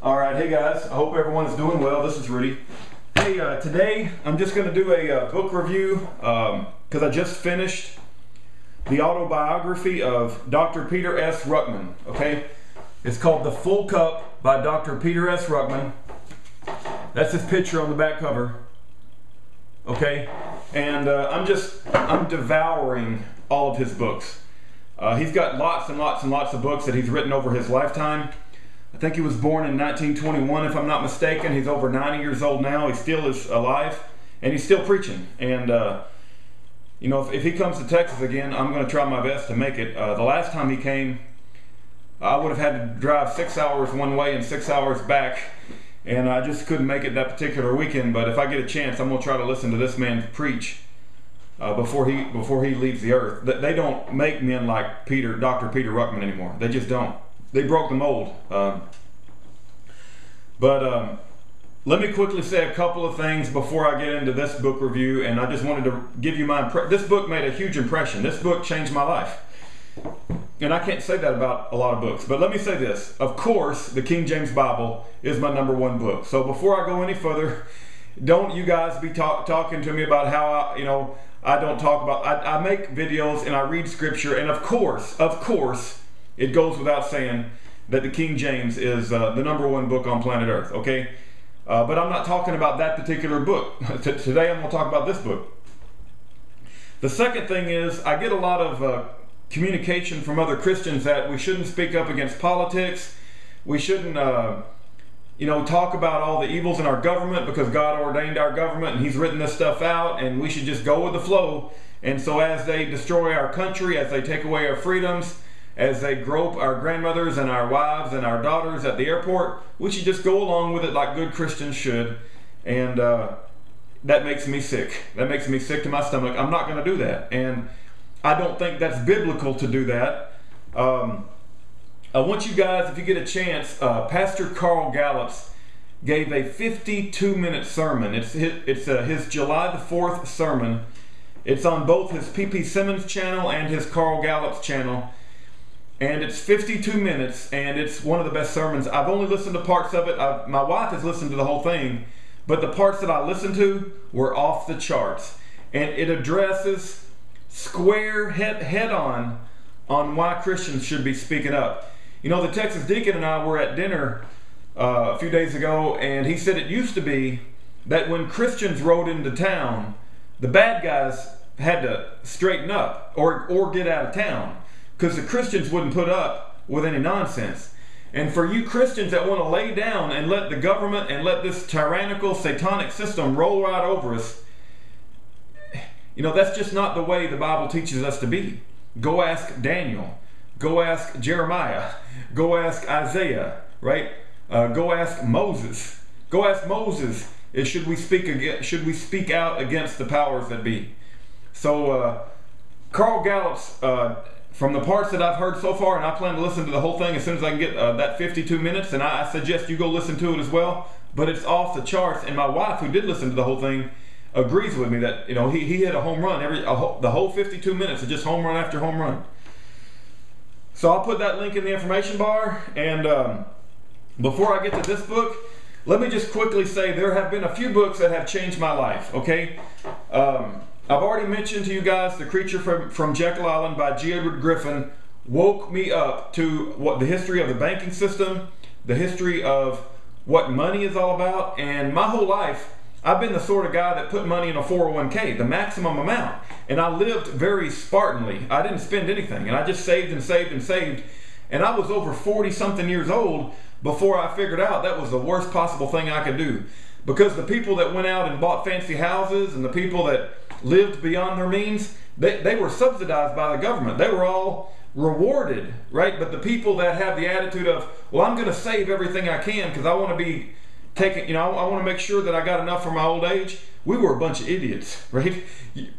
Alright, hey guys, I hope everyone's doing well. This is Rudy. Hey, today I'm just going to do a book review because I just finished the autobiography of Dr. Peter S. Ruckman, okay? It's called The Full Cup by Dr. Peter S. Ruckman. That's his picture on the back cover, okay? And I'm devouring all of his books. He's got lots and lots and lots of books that he's written over his lifetime. I think he was born in 1921, if I'm not mistaken. He's over 90 years old now. He still is alive, and he's still preaching. And, you know, if he comes to Texas again, I'm going to try my best to make it. The last time he came, I would have had to drive 6 hours one way and 6 hours back, and I just couldn't make it that particular weekend. But if I get a chance, I'm going to try to listen to this man preach before he leaves the earth. They don't make men like Dr. Peter Ruckman anymore. They just don't. They broke the mold. Let me quickly say a couple of things before I get into this book review, and I just wanted to give you my this book made a huge impression. This book changed my life. And I can't say that about a lot of books, but let me say this. Of course, the King James Bible is my #1 book. So before I go any further, don't you guys be talking to me about how I don't talk about, I make videos and I read scripture, and of course, it goes without saying that the King James is the #1 book on planet Earth, okay? But I'm not talking about that particular book. Today I'm going to talk about this book. The second thing is I get a lot of communication from other Christians that we shouldn't speak up against politics. We shouldn't talk about all the evils in our government because God ordained our government and He's written this stuff out, and we should just go with the flow. And so as they destroy our country, as they take away our freedoms, as they grope our grandmothers and our wives and our daughters at the airport, we should just go along with it like good Christians should. And that makes me sick. That makes me sick to my stomach. I'm not going to do that. And I don't think that's biblical to do that. I want you guys, if you get a chance, Pastor Carl Gallups gave a 52-minute sermon. It's his July the 4th sermon. It's on both his P.P. Simmons channel and his Carl Gallups channel. And it's 52 minutes, and it's one of the best sermons. I've only listened to parts of it. My wife has listened to the whole thing, but the parts that I listened to were off the charts. And it addresses square head-on why Christians should be speaking up. You know, the Texas deacon and I were at dinner a few days ago, and he said it used to be that when Christians rode into town, the bad guys had to straighten up or get out of town, because the Christians wouldn't put up with any nonsense. And for you Christians that want to lay down and let the government and let this tyrannical satanic system roll right over us, that's just not the way the Bible teaches us to be. Go ask Daniel. Go ask Jeremiah. Go ask Isaiah, right? Go ask Moses. Go ask Moses, should we speak out against the powers that be? So Carl Gallups, from the parts that I've heard so far, and I plan to listen to the whole thing as soon as I can get that 52 minutes, and I suggest you go listen to it as well, but it's off the charts. And my wife, who did listen to the whole thing, agrees with me that he hit a home run. The whole 52 minutes is just home run after home run. So I'll put that link in the information bar. And before I get to this book, let me just quickly say there have been a few books that have changed my life, okay? I've already mentioned to you guys The Creature from Jekyll Island by G. Edward Griffin woke me up to the history of the banking system, the history of what money is all about. And my whole life, I've been the sort of guy that put money in a 401k, the maximum amount. And I lived very Spartanly. I didn't spend anything, and I just saved and saved and saved. And I was over 40-something years old before I figured out that was the worst possible thing I could do. Because the people that went out and bought fancy houses and the people that lived beyond their means, they were subsidized by the government. They were all rewarded, right? But the people that have the attitude of, well, I'm going to save everything I can because I want to be taking, I want to make sure that I got enough for my old age. We were a bunch of idiots, right?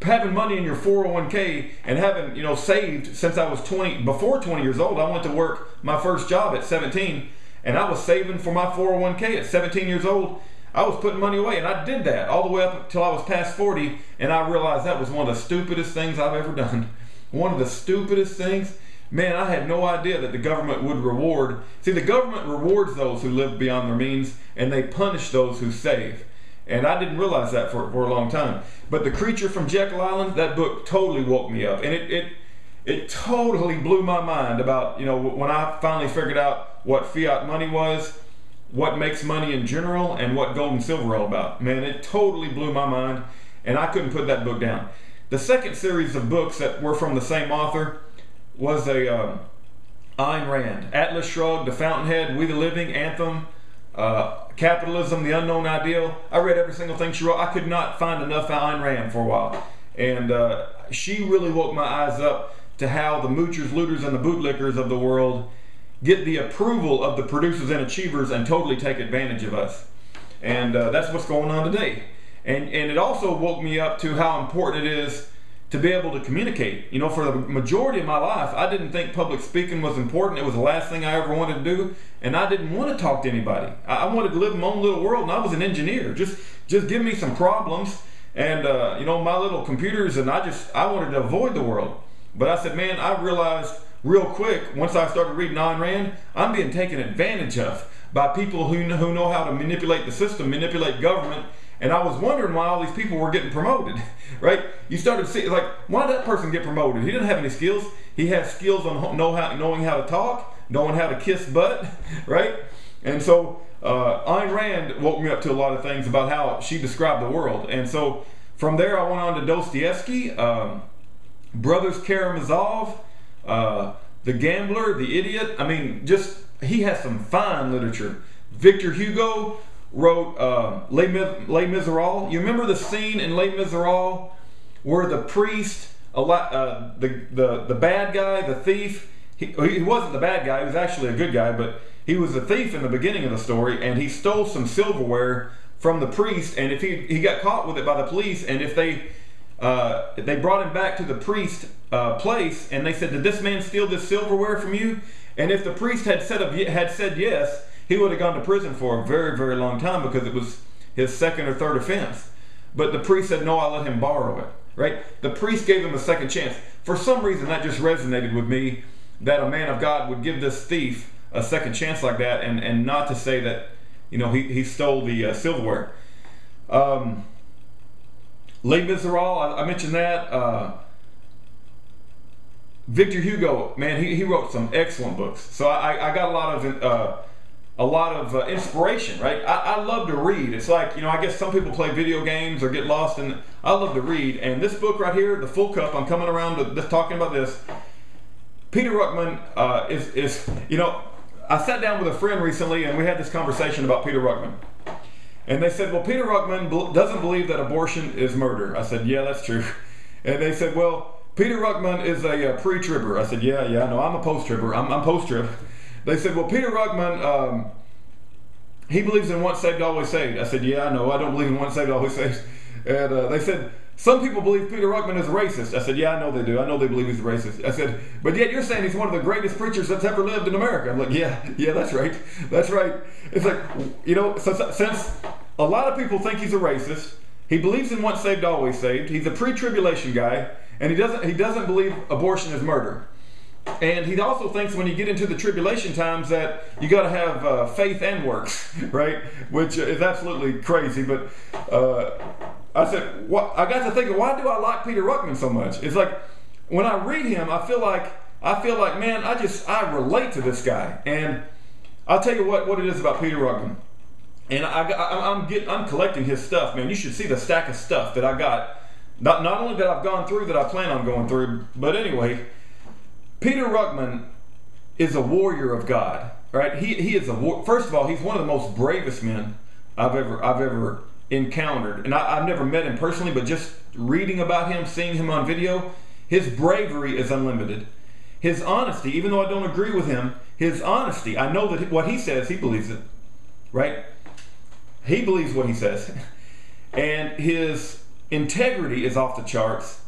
Having money in your 401k and having, saved since I was before 20 years old. I went to work my first job at 17, and I was saving for my 401k at 17 years old. I was putting money away, and I did that all the way up until I was past 40, and I realized that was one of the stupidest things I've ever done. One of the stupidest things. man, I had no idea that the government would reward. See, the government rewards those who live beyond their means, and they punish those who save. And I didn't realize that for a long time. But The Creature from Jekyll Island, that book totally woke me up. And it totally blew my mind about, when I finally figured out what fiat money was, what makes money in general, and what gold and silver are all about. Man, it totally blew my mind, and I couldn't put that book down. The second series of books that were from the same author was Ayn Rand. Atlas Shrugged, The Fountainhead, We the Living, Anthem, Capitalism, The Unknown Ideal. I read every single thing she wrote. I could not find enough Ayn Rand for a while. And she really woke my eyes up to how the moochers, looters, and the bootlickers of the world get the approval of the producers and achievers and totally take advantage of us. And that's what's going on today. And it also woke me up to how important it is to be able to communicate. For the majority of my life, I didn't think public speaking was important. It was the last thing I ever wanted to do, and I didn't want to talk to anybody. I wanted to live in my own little world, and I was an engineer. Just give me some problems and my little computers, and I wanted to avoid the world. But I said, man, I realized real quick, once I started reading Ayn Rand, I'm being taken advantage of by people who know how to manipulate the system, manipulate government. And I was wondering why all these people were getting promoted, right? You started to see, like, why did that person get promoted? He didn't have any skills. He has skills on knowing how to talk, knowing how to kiss butt, right? And so Ayn Rand woke me up to a lot of things about how she described the world. And so from there, I went on to Dostoevsky, Brothers Karamazov, The Gambler, The Idiot. I mean, he has some fine literature. Victor Hugo wrote Les Miserables. You remember the scene in Les Miserables where the priest, the bad guy, the thief, he wasn't the bad guy, he was actually a good guy, but he was a thief in the beginning of the story, and he stole some silverware from the priest, and if he got caught with it by the police, and if they brought him back to the priest place, and they said, did this man steal this silverware from you? And if the priest had said yes, he would have gone to prison for a very, very long time because it was his second or third offense. But the priest said, no, I let him borrow it, right? The priest gave him a second chance. For some reason, that just resonated with me, that a man of God would give this thief a second chance like that, and not to say that, he stole the silverware. Les Miserables, I mentioned that. Victor Hugo, man, he wrote some excellent books. So I got a lot of inspiration, right? I love to read. It's like, I guess some people play video games or get lost in. I love to read, and this book right here, The Full Cup, I'm coming around to talking about this. Peter Ruckman is I sat down with a friend recently, and we had this conversation about Peter Ruckman. And they said, well, Peter Ruckman doesn't believe that abortion is murder. I said, yeah, that's true. And they said, well, Peter Ruckman is a pre-tribber. I said, yeah, no, I'm a post-tribber. I'm post-trib. They said, well, Peter Ruckman, he believes in once saved, always saved. I said, yeah, I know. I don't believe in once saved, always saved. And they said, some people believe Peter Ruckman is a racist. I said, yeah, I know they do. I know they believe he's a racist. I said, but yet you're saying he's one of the greatest preachers that's ever lived in America. I'm like, yeah, that's right. That's right. It's like, since a lot of people think he's a racist, he believes in once saved, always saved. He's a pre-tribulation guy, and he doesn't believe abortion is murder. And he also thinks when you get into the tribulation times that you got to have faith and works, right? Which is absolutely crazy. But I said, I got to thinking, why do I like Peter Ruckman so much? It's like when I read him, I feel like, man, I relate to this guy. And I'll tell you what it is about Peter Ruckman. And I'm collecting his stuff, man. You should see the stack of stuff that I got. Not only that I've gone through, that I plan on going through, but anyway, Peter Ruckman is a warrior of God, right? He is first of all, he's one of the most bravest men I've ever encountered. And I've never met him personally, but just reading about him, seeing him on video, his bravery is unlimited. His honesty, even though I don't agree with him, his honesty, I know that what he says, he believes it, right? He believes what he says. And his integrity is off the charts.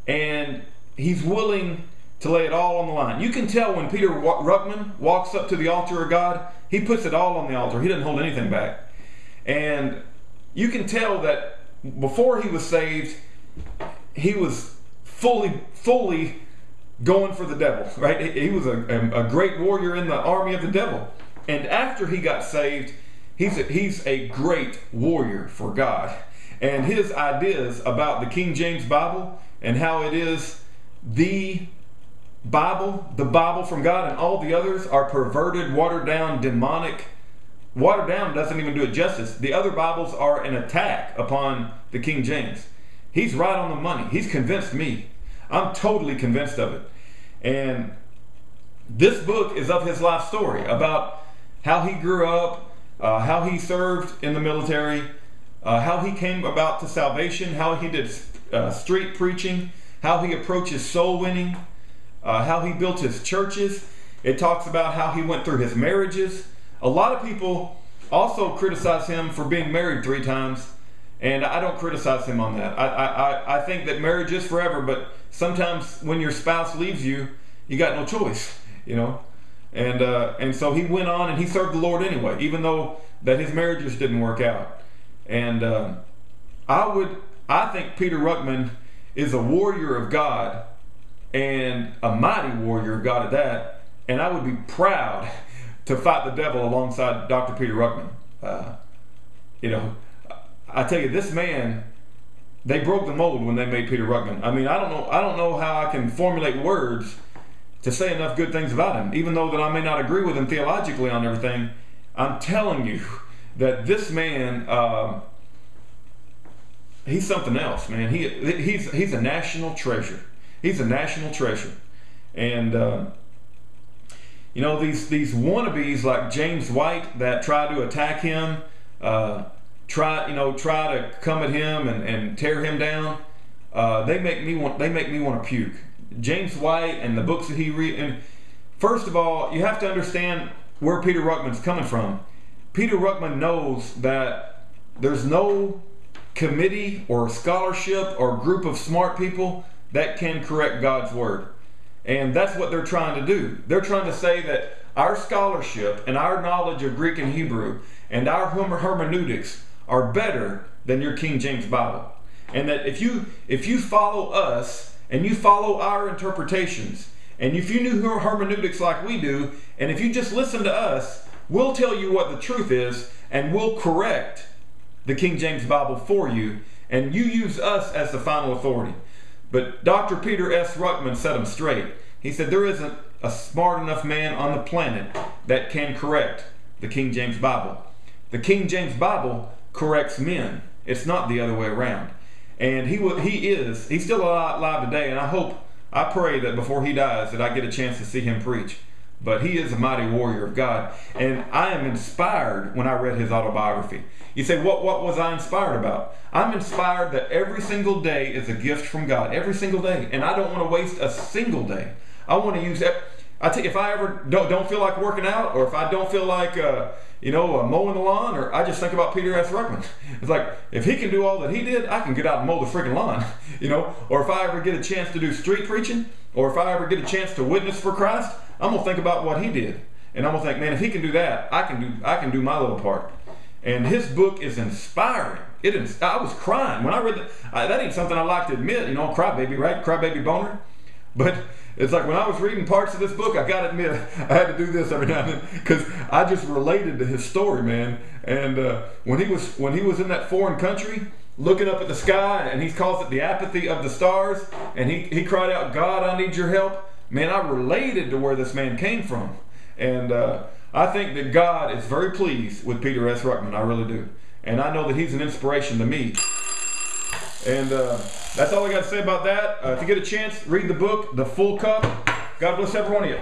And he's willing to lay it all on the line. You can tell when Peter Ruckman walks up to the altar of God, he puts it all on the altar. He doesn't hold anything back. And you can tell that before he was saved, he was fully going for the devil, right? He was a great warrior in the army of the devil. And after he got saved, he's a great warrior for God. And his ideas about the King James Bible and how it is the Bible from God, and all the others are perverted, watered down, demonic. Watered down doesn't even do it justice. The other Bibles are an attack upon the King James. He's right on the money. He's convinced me. I'm totally convinced of it. And this book is of his life story, about how he grew up, how he served in the military, how he came about to salvation, how he did street preaching, how he approaches soul winning, how he built his churches. It talks about how he went through his marriages. A lot of people also criticize him for being married 3 times, and I don't criticize him on that. I think that marriage is forever, but sometimes when your spouse leaves you, you got no choice, you know. And so he went on and he served the Lord anyway, even though that his marriages didn't work out. And I think Peter Ruckman is a warrior of God, and a mighty warrior of God at that. And I would be proud to fight the devil alongside Dr. Peter Ruckman. You know, I tell you, this man, they broke the mold when they made Peter Ruckman. I mean, I don't know how I can formulate words to say enough good things about him, even though that I may not agree with him theologically on everything. I'm telling you that this man, he's something else, man. He's a national treasure. He's a national treasure. And you know, these wannabes like James White that try to attack him, try to come at him and tear him down, they make me want to puke. James White and the books that he read. And first of all, you have to understand where Peter Ruckman's coming from. Peter Ruckman knows that there's no committee or scholarship or group of smart people that can correct God's word. And that's what they're trying to do. They're trying to say that our scholarship and our knowledge of Greek and Hebrew and our hermeneutics are better than your King James Bible. And that if you follow us and you follow our interpretations, and if you knew hermeneutics like we do, and if you just listen to us, we'll tell you what the truth is, and we'll correct the King James Bible for you, and you use us as the final authority. But Dr. Peter S. Ruckman set him straight. He said there isn't a smart enough man on the planet that can correct the King James Bible. The King James Bible corrects men. It's not the other way around. And he's still alive today, and I pray that before he dies that I get a chance to see him preach. But he is a mighty warrior of God, and I am inspired when I read his autobiography. You say, what was I inspired about? I'm inspired that every single day is a gift from God, every single day, and I don't want to waste a single day. I want to use that. I tell you, if I ever don't feel like working out, or if I don't feel like mowing the lawn, or I just think about Peter S. Ruckman. It's like, if he can do all that he did, I can get out and mow the freaking lawn, you know. Or if I ever get a chance to do street preaching, or if I ever get a chance to witness for Christ, I'm gonna think about what he did, and I'm gonna think, man, if he can do that, I can do my little part. And his book is inspiring. I was crying when I read that. That ain't something I like to admit, you know, crybaby, right? Crybaby boner. But it's like when I was reading parts of this book, I gotta admit, I had to do this every now and then because I just related to his story, man. And when he was in that foreign country, looking up at the sky, and he calls it the apathy of the stars, and he cried out, "God, I need your help." Man, I related to where this man came from, and I think that God is very pleased with Peter S. Ruckman. I really do, and I know that he's an inspiration to me. And that's all I got to say about that. If you get a chance, read the book, The Full Cup. God bless every one of you.